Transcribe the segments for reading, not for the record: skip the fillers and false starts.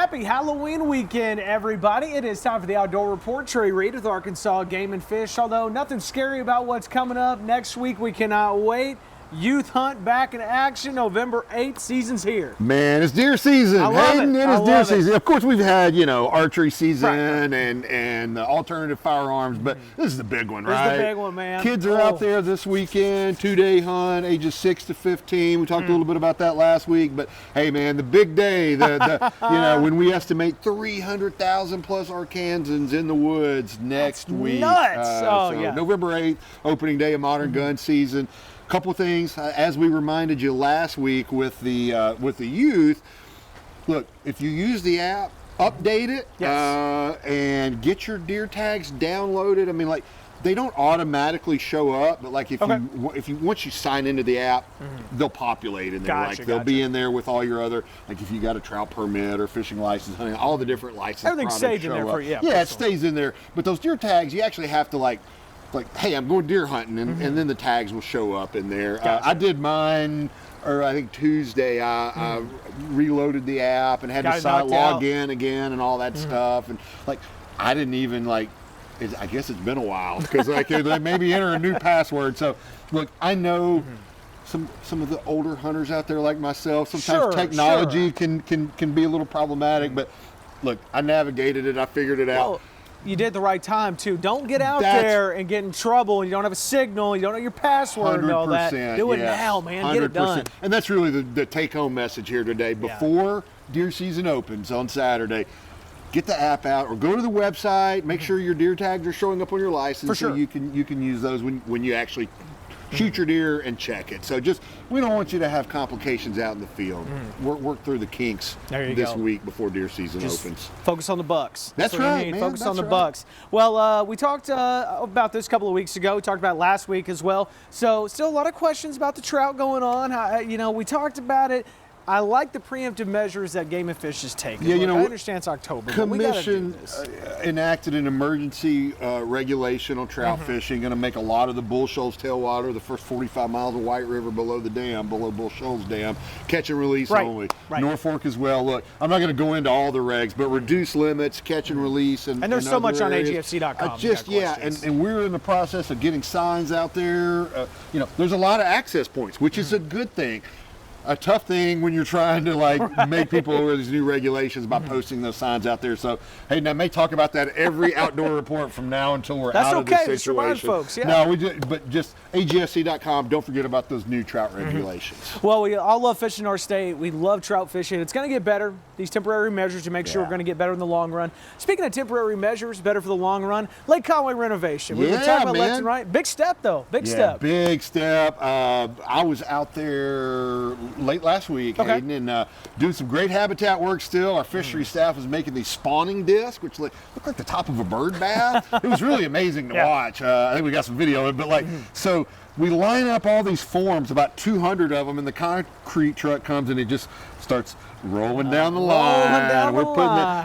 Happy Halloween weekend, everybody. It is time for the Outdoor Report. Trey, Reid with Arkansas Game and Fish. Although nothing scary about what's coming up next week, we cannot wait. Youth Hunt back in action, November 8th, season's here. Man, it's deer season. I love Hayden, it. it I is deer love it. season. Of course, we've had, archery season Right. and alternative firearms, but this is the big one, This right? is the big one, man. Kids are out there this weekend, 2-day hunt, ages 6 to 15. We talked a little bit about that last week, but hey, man, the big day, when we estimate 300,000 plus Arkansans in the woods next week. Nuts. So November 8th, opening day of modern gun season. Couple of things, as we reminded you last week with the youth. Look, if you use the app, update it, and get your deer tags downloaded. I mean, like, they don't automatically show up, but like if you once you sign into the app, they'll populate in there. They'll be in there with all your other, like if you got a trout permit or fishing license, hunting, all the different licenses. Everything stays in there for you. Yeah, it stays in there. But those deer tags, you actually have to like, hey, I'm going deer hunting, and then the tags will show up in there. I did mine, or I think Tuesday, I reloaded the app and had to log in again and all that stuff. And like, I didn't even I guess it's been a while because they maybe enter a new password. So look, I know some of the older hunters out there like myself, sometimes technology can be a little problematic, but look, I navigated it, I figured it out. You did the right time, too. Don't get out there and get in trouble. You don't have a signal. You don't know your password and all that. Do it now, man. 100%. Get it done. And that's really the take-home message here today. Before deer season opens on Saturday, get the app out or go to the website. Make sure your deer tags are showing up on your license so you can use those when you actually shoot your deer and check it. So we don't want you to have complications out in the field. Work through the kinks this week before deer season opens. Focus on the bucks. That's right, man. Focus on the bucks. Well, we talked about this a couple of weeks ago. We talked about it last week as well. So still a lot of questions about the trout going on. We talked about it. I like the preemptive measures that Game and Fish is taking. Yeah, I understand it's October, but we gotta do this. Enacted an emergency regulation on trout fishing, going to make a lot of the Bull Shoals tailwater, the first 45 miles of White River below the dam, below Bull Shoals Dam, catch and release only. Right. Norfolk as well. Look, I'm not going to go into all the regs, but reduce limits, catch and release. And there's so much areas. On AGFC.com. And we're in the process of getting signs out there. There's a lot of access points, which is a good thing. A tough thing when you're trying to make people aware of these new regulations by posting those signs out there. So, hey, now I may talk about that every outdoor report from now until we're out of this situation. Just remind folks, No, but just AGFC.com. Don't forget about those new trout regulations. Well, we all love fishing in our state. We love trout fishing. It's going to get better. These temporary measures to make sure we're going to get better in the long run. Speaking of temporary measures, better for the long run, Lake Conway renovation. We've been talking about left and right. Big step, though. Big step. Big step. I was out there late last week, Hayden, and doing some great habitat work still. Our fishery staff was making these spawning discs, which looked like the top of a bird bath. It was really amazing to watch. I think we got some video of it, but so we line up all these forms, about 200 of them, and the concrete truck comes and it just starts rolling down the line.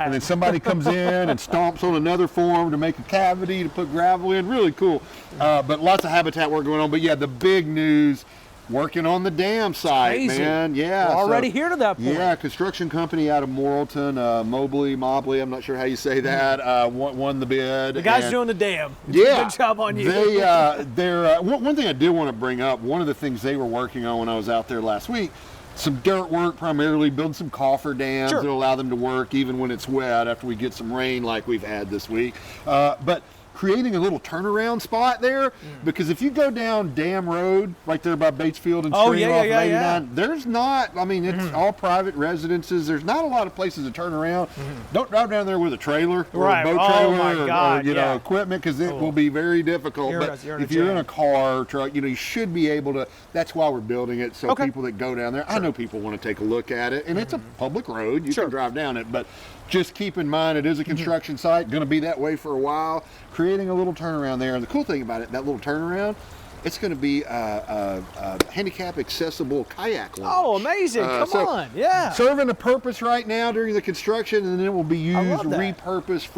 And then somebody comes in and stomps on another form to make a cavity to put gravel in. Really cool. But lots of habitat work going on. But yeah, the big news, working on the dam site, man. Yeah. We're already here to that point. Yeah, construction company out of Morrilton, Mobley, I'm not sure how you say that, won the bid. The guys doing the dam. Yeah. Good job on you. One thing I did want to bring up, one of the things they were working on when I was out there last week, some dirt work, primarily building some coffer dams that'll allow them to work even when it's wet after we get some rain like we've had this week. But creating a little turnaround spot there, because if you go down Dam Road right there by Batesfield and Stream off of 89, there's not, it's all private residences. There's not a lot of places to turn around. Don't drive down there with a trailer or a boat trailer or equipment, because it will be very difficult. But if you're in a car, truck, you should be able to. That's why we're building it, so people that go down there, I know people want to take a look at it, and it's a public road. You can drive down it, but just keep in mind it is a construction site, going to be that way for a while. Creating a little turnaround there, and the cool thing about it, that little turnaround, it's going to be a handicap accessible kayak launch. Oh, amazing. Come on. Yeah. Serving a purpose right now during the construction, and then it will be repurposed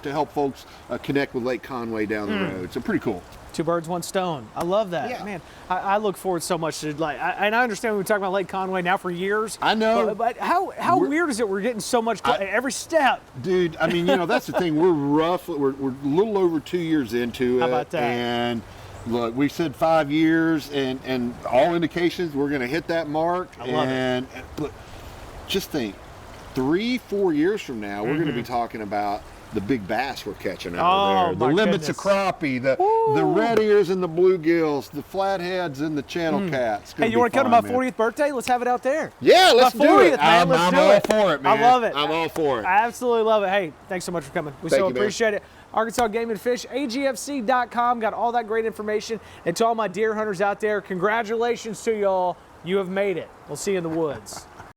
to help folks connect with Lake Conway down the road. So pretty cool. Two birds, one stone. I love that. Yeah. Man, I look forward so much to, like, and I understand we've been talking about Lake Conway now for years. I know. But how weird is it we're getting so much every step? Dude, I mean, that's the thing. We're a little over 2 years into it. How about that? And look, we said 5 years, and all indications we're going to hit that mark. I love it. And look, just think, 3-4 years from now, we're going to be talking about the big bass we're catching out there, the limits of crappie, the red ears and the bluegills, the flatheads and the channel cats. Hey, you want to come to my 40th birthday? Let's have it out there. Yeah, let's do it. Man, let's I'm do all it. for it, man. I love it. I'm all for it. I absolutely love it. Hey, thanks so much for coming. We Thank so you, man. appreciate it. Arkansas Game and Fish, agfc.com, got all that great information. And to all my deer hunters out there, congratulations to y'all. You have made it. We'll see you in the woods.